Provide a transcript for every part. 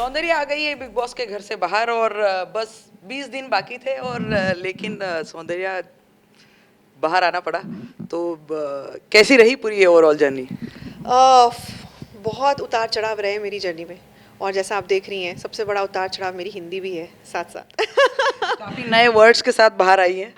सौंदर्य आ गई है बिग बॉस के घर से बाहर और बस 20 दिन बाकी थे और लेकिन सौंदर्य बाहर आना पड़ा। तो कैसी रही पूरी ये ओवरऑल जर्नी? अ, बहुत उतार चढ़ाव रहे मेरी जर्नी में। और जैसा आप देख रही हैं, सबसे बड़ा उतार चढ़ाव मेरी हिंदी भी है साथ साथ। काफी नए वर्ड्स के साथ बाहर आई हैं।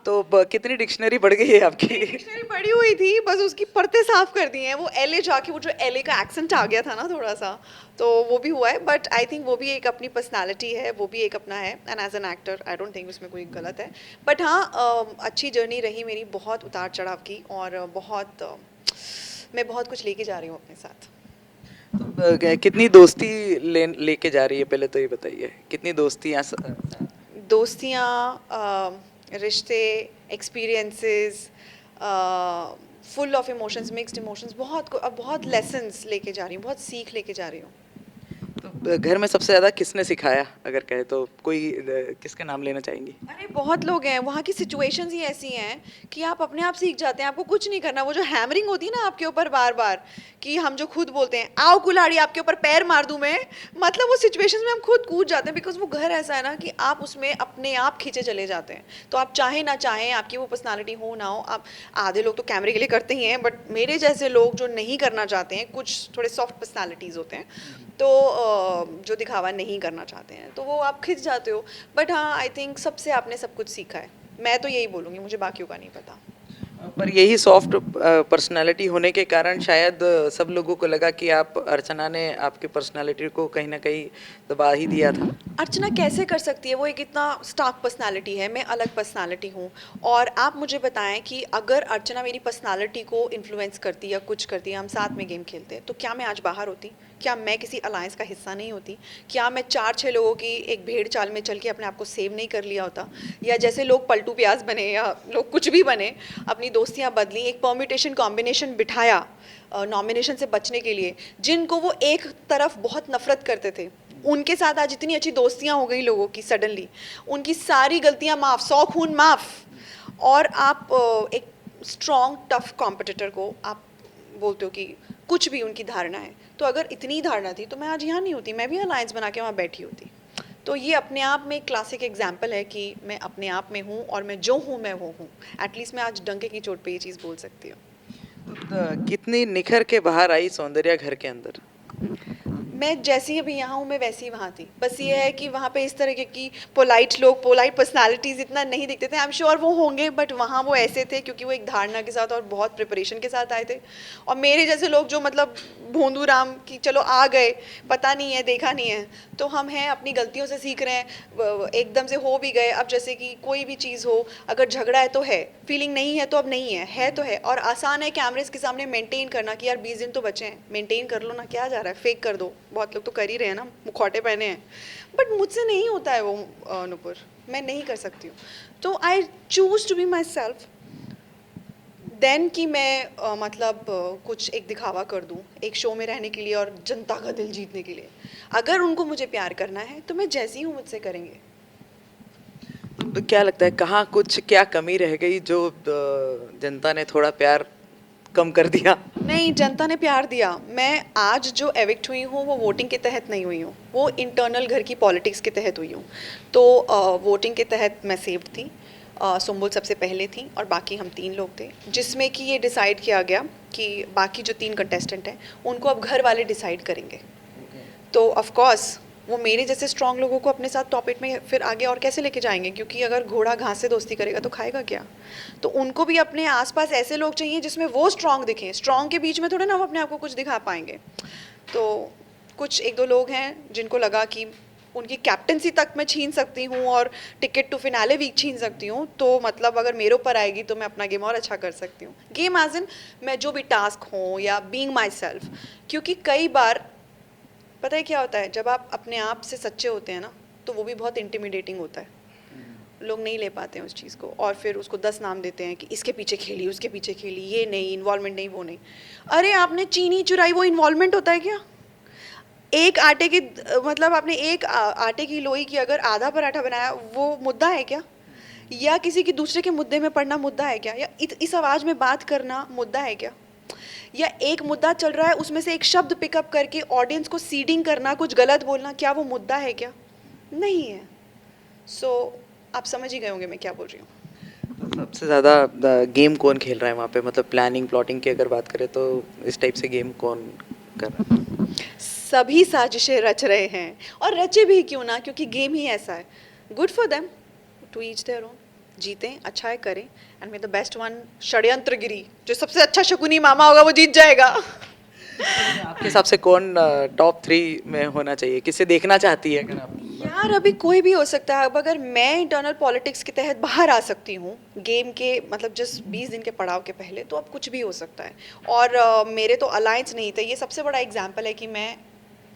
तो कितनी डिक्शनरी बढ़ गई है आपकी? नहीं, डिक्शनरी पढ़ी हुई थी, बस उसकी परतें साफ कर दी हैं। वो एलए जाके वो जो एलए का एक्सेंट आ गया था ना थोड़ा सा, तो वो भी हुआ है। बट आई थिंक वो भी एक अपनी पर्सनालिटी है, वो भी एक अपना है। And as an actor I don't think उसमें कोई गलत है। बट हाँ, अच्छी जर्नी रही मेरी, बहुत उतार चढ़ाव की। और मैं बहुत कुछ लेके जा रही हूँ अपने साथ। तो कितनी दोस्ती लेके जा रही है, पहले तो ये बताइए कितनी दोस्तियां दोस्तियाँ, रिश्ते, experiences, full of emotions, mixed emotions, बहुत लेसन्स लेके जा रही हूँ, बहुत सीख लेके जा रही हूँ। तो घर में सबसे ज्यादा किसने सिखाया, अगर कहे तो कोई किसका नाम लेना चाहेंगी? अरे बहुत लोग हैं, वहाँ की सिचुएशंस ही ऐसी हैं कि आप अपने आप सीख जाते हैं। आपको कुछ नहीं करना। वो जो हैमरिंग होती है ना आपके ऊपर बार बार, कि हम जो खुद बोलते हैं आओ कुल्हाड़ी आपके ऊपर पैर मार दूं मैं, मतलब वो सिचुएशंस में हम खुद कूद जाते हैं। बिकॉज वो घर ऐसा है ना कि आप उसमें अपने आप खींचे चले जाते हैं। तो आप चाहे ना चाहें, आपकी वो पर्सनालिटी हो ना हो, आप आधे लोग तो कैमरे के लिए करते ही हैं, बट मेरे जैसे लोग जो नहीं करना चाहते हैं, कुछ थोड़े सॉफ्ट पर्सनालिटीज़ होते हैं, तो जो दिखावा नहीं करना चाहते हैं, तो वो आप खिंच जाते हो। बट हाँ, आई थिंक सबसे आपने सब कुछ सीखा है। मैं तो यही बोलूँगी, मुझे बाकियों का नहीं पता। पर यही सॉफ्ट पर्सनालिटी होने के कारण शायद सब लोगों को लगा कि आप अर्चना ने आपकी पर्सनालिटी को कहीं ना कहीं दबा ही दिया था। अर्चना कैसे कर सकती है? वो एक इतना स्टार्क पर्सनालिटी है, मैं अलग पर्सनालिटी हूँ। और आप मुझे बताएं कि अगर अर्चना मेरी पर्सनालिटी को इन्फ्लुएंस करती या कुछ करती, हम साथ में गेम खेलते, तो क्या मैं आज बाहर होती? क्या मैं किसी अलायंस का हिस्सा नहीं होती? क्या मैं 4-6 लोगों की एक भेड़ चाल में चल के अपने आप को सेव नहीं कर लिया होता? या जैसे लोग पलटू प्याज बने या लोग कुछ भी बने, अपनी दोस्तियाँ बदली, एक परम्यूटेशन कॉम्बिनेशन बिठाया नॉमिनेशन से बचने के लिए, जिनको वो एक तरफ बहुत नफरत करते थे, उनके साथ आज इतनी अच्छी दोस्तियां हो गई लोगों की सडनली। उनकी सारी गलतियां माफ़, 100 खून माफ़। और आप एक स्ट्रॉन्ग टफ कॉम्पिटिटर को आप बोलते हो कि कुछ भी उनकी धारणा है। तो अगर इतनी धारणा थी तो मैं आज यहाँ नहीं होती, मैं भी अलायंस बना के वहाँ बैठी होती। तो ये अपने आप में एक क्लासिक एग्जाम्पल है कि मैं अपने आप में हूँ और मैं जो हूँ मैं वो हूँ। एटलीस्ट मैं आज डंके की चोट पे ये चीज़ बोल सकती हूँ। कितनी निखर के बाहर आई सौंदर्या घर के अंदर? मैं जैसी अभी यहाँ हूँ, मैं वैसी ही वहाँ थी। बस ये है कि वहाँ पे इस तरह की पोलाइट लोग, पोलाइट पर्सनालिटीज़ इतना नहीं दिखते थे। आई एम श्योर वो होंगे, बट वहाँ वो ऐसे थे क्योंकि वो एक धारणा के साथ और बहुत प्रिपरेशन के साथ आए थे। और मेरे जैसे लोग जो मतलब भोंदू राम कि चलो आ गए, पता नहीं है, देखा नहीं है, तो हम हैं अपनी गलतियों से सीख रहे हैं, एकदम से हो भी गए। अब जैसे कि कोई भी चीज़ हो, अगर झगड़ा है तो है, फीलिंग नहीं है तो अब नहीं है तो है। और आसान है कैमरेज के सामने मेंटेन करना कि यार 20 दिन तो बचे हैं, मेंटेन कर लो ना, क्या जा रहा है, फेक कर दो। बहुत लोग तो कर ही रहे हैं ना, मुखौटे पहने हैं। बट मुझसे नहीं होता है वो, नुपुर, मैं नहीं कर सकती हूँ। तो I choose to be myself then कि मैं कुछ एक दिखावा कर दूं एक शो में रहने के लिए और जनता का दिल जीतने के लिए। अगर उनको मुझे प्यार करना है तो मैं जैसी हूँ मुझसे करेंगे। तो क्या लगता है कहाँ कुछ क्या कमी रह गई जो जनता ने थोड़ा प्यार कम कर दिया? नहीं, जनता ने प्यार दिया। मैं आज जो एविक्ट हुई हूँ वो वोटिंग के तहत नहीं हुई हूँ, वो इंटरनल घर की पॉलिटिक्स के तहत हुई हूँ। तो वोटिंग के तहत मैं सेव्ड थी। सुम्बुल सबसे पहले थी और बाकी हम 3 लोग थे, जिसमें कि ये डिसाइड किया गया कि बाकी जो 3 कंटेस्टेंट हैं उनको अब घर वाले डिसाइड करेंगे। तो ऑफ कोर्स वो मेरे जैसे स्ट्रॉन्ग लोगों को अपने साथ टॉप 8 में फिर आगे और कैसे लेके जाएंगे, क्योंकि अगर घोड़ा घास से दोस्ती करेगा तो खाएगा क्या? तो उनको भी अपने आसपास ऐसे लोग चाहिए जिसमें वो स्ट्रॉन्ग दिखें। स्ट्रॉन्ग के बीच में थोड़े ना वो अपने आप को कुछ दिखा पाएंगे। तो कुछ 1-2 लोग हैं जिनको लगा कि उनकी कैप्टनसी तक मैं छीन सकती हूँ और टिकट टू फिनाले वीक छीन सकती हूँ, तो मतलब अगर मेरे ऊपर आएगी तो मैं अपना गेम और अच्छा कर सकती हूँ। गेम एज इन मैं जो भी टास्क हो या बीइंग माई सेल्फ। क्योंकि कई बार पता है क्या होता है, जब आप अपने आप से सच्चे होते हैं ना, तो वो भी बहुत इंटिमिडेटिंग होता है। लोग नहीं ले पाते हैं उस चीज़ को और फिर उसको 10 नाम देते हैं कि इसके पीछे खेली, उसके पीछे खेली, ये नहीं, इन्वॉल्वमेंट नहीं, वो नहीं। अरे आपने चीनी चुराई, वो इन्वॉल्वमेंट होता है क्या? एक आटे की मतलब आपने एक आटे की लोई की अगर आधा पराठा बनाया, वो मुद्दा है क्या? या किसी की दूसरे के मुद्दे में पड़ना मुद्दा है क्या? या इस आवाज़ में बात करना मुद्दा है क्या? या एक मुद्दा चल रहा है उसमें से एक शब्द पिकअप करके ऑडियंस को सीडिंग करना, कुछ गलत बोलना, क्या वो मुद्दा है क्या? नहीं है। सो आप समझ ही गए होंगे मैं क्या बोल रही हूँ। सबसे ज़्यादा गेम कौन खेल रहा है वहाँ पे, मतलब प्लानिंग प्लॉटिंग की अगर बात करें तो इस टाइप से गेम कौन कर रहा है? सभी साजिशें रच रहे हैं, और रचे भी क्यों ना, क्योंकि गेम ही ऐसा है। Good for them, to each their own. जीतें, अच्छा है करें, and may the best one षड्यंत्रगिरी, जो सबसे अच्छा शकुनी मामा होगा वो जीत जाएगा। आपके हिसाब से कौन टॉप 3 में होना चाहिए, किसे देखना चाहती है अगर आप? यार अभी कोई भी हो सकता है। अब अगर मैं इंटरनल पॉलिटिक्स के तहत बाहर आ सकती हूँ गेम के, मतलब जस्ट 20 दिन के पड़ाव के पहले, तो अब कुछ भी हो सकता है। और मेरे तो अलायंस नहीं थे, ये सबसे बड़ा एग्जाम्पल है कि मैं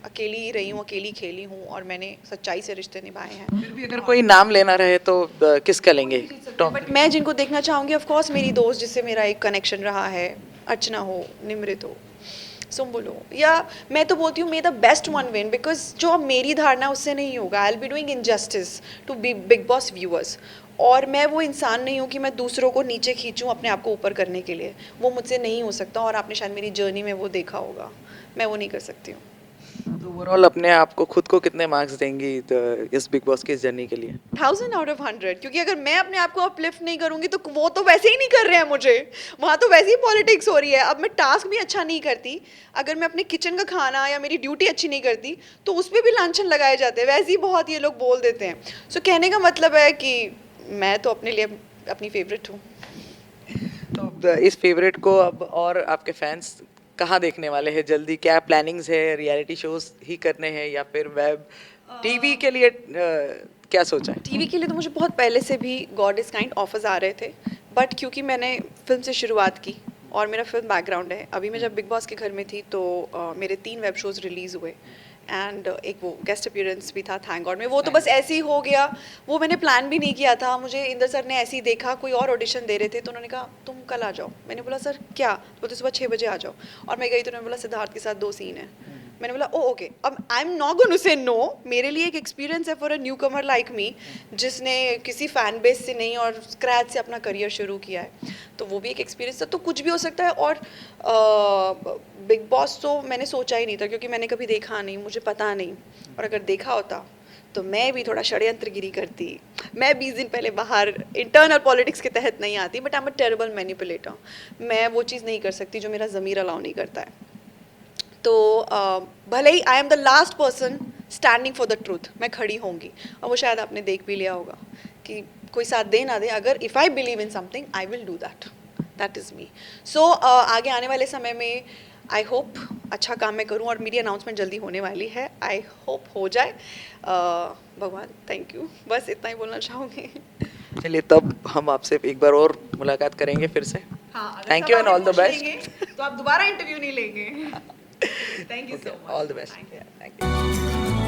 अकेली ही रही हूँ, अकेली खेली हूँ, और मैंने सच्चाई से रिश्ते निभाए हैं। फिर भी अगर कोई नाम लेना रहे तो किसका लेंगे टॉप? बट मैं जिनको देखना चाहूँगी, ऑफ कोर्स मेरी दोस्त जिससे मेरा एक कनेक्शन रहा है, अर्चना हो, निमृत हो, सुम्बुल हो, या मैं तो बोलती हूँ may the best one win, because जो अब मेरी धारणा उससे नहीं होगा। I will be doing injustice to Bigg Boss viewers, और मैं वो इंसान नहीं हूँ कि मैं दूसरों को नीचे खींचूँ अपने आप को ऊपर करने के लिए। वो मुझसे नहीं हो सकता, और आपने शायद मेरी जर्नी में वो देखा होगा, मैं वो नहीं कर सकती हूँ। तो ओवरऑल अपने आप को, खुद को कितने मार्क्स देंगी इस बिग बॉस की जर्नी के लिए? 1000 आउट ऑफ 100, क्योंकि अगर मैं अपने आप को अपलिफ्ट नहीं करूंगी तो वो तो वैसे ही नहीं कर रहे हैं मुझे, वहाँ तो वैसे ही पॉलिटिक्स हो रही है। अब मैं टास्क भी अच्छा नहीं करती, अगर मैं अपने किचन का खाना या मेरी ड्यूटी अच्छी नहीं करती तो उस पर भी लांछन लगाए जाते हैं, वैसे ही बहुत ये लोग बोल देते हैं। सो कहने का मतलब है कि मैं तो अपने लिए अपनी फेवरेट हूँ। तो इस फेवरेट को अब और आपके फैंस कहाँ देखने वाले हैं जल्दी? क्या प्लानिंग्स है, रियलिटी शोज ही करने हैं या फिर वेब टीवी के लिए क्या सोचा है? टीवी के लिए तो मुझे बहुत पहले से भी गॉड इज़ काइंड ऑफर्स आ रहे थे, बट क्योंकि मैंने फिल्म से शुरुआत की और मेरा फिल्म बैकग्राउंड है, अभी मैं जब बिग बॉस के घर में थी तो मेरे 3 वेब शोज़ रिलीज़ हुए, एंड एक वो गेस्ट अपीयरेंस भी था थैंक गॉड में। वो तो बस ऐसे ही हो गया, वो मैंने प्लान भी नहीं किया था। मुझे इंदर सर ने ऐसे ही देखा, कोई और ऑडिशन दे रहे थे तो उन्होंने कहा तुम कल आ जाओ। मैंने बोला सर क्या? बोलते सुबह 6 बजे आ जाओ। और मैं गई तो उन्होंने बोला सिद्धार्थ के साथ 2 सीन है। मैंने बोला ओ ओके, अब I am not going to say no. मेरे लिए एक एक्सपीरियंस है for a newcomer like me, जिसने किसी फैन बेस से नहीं और स्क्रैच से अपना करियर शुरू किया है, तो वो भी एक एक्सपीरियंस था। तो कुछ भी हो सकता है। और बिग बॉस तो मैंने सोचा ही नहीं था, क्योंकि मैंने कभी देखा नहीं, मुझे पता नहीं, और अगर देखा होता तो मैं भी थोड़ा षड्यंत्रगिरी करती। मैं 20 दिन पहले बाहर इंटरनल पॉलिटिक्स के तहत नहीं आती, but I am a terrible manipulator. मैं वो चीज़ नहीं कर सकती जो मेरा ज़मीर अलाउ नहीं करता है। तो भले ही I am the last person standing for the truth, मैं खड़ी होंगी, और वो शायद आपने देख भी लिया होगा कि कोई साथ दे ना दे, अगर if I believe in something I will do that, that is me. So आगे आने वाले समय में आई होप अच्छा काम मैं करूं, और मेरी अनाउंसमेंट जल्दी होने वाली है, आई होप हो जाए। भगवान थैंक यू, बस इतना ही बोलना चाहूँगी। चलिए, तब हम आपसे एक बार और मुलाकात करेंगे फिर से। हाँ, thank you and all the best. तो आप दोबारा इंटरव्यू नहीं लेंगे। Thank you so much, all the best. Thank you.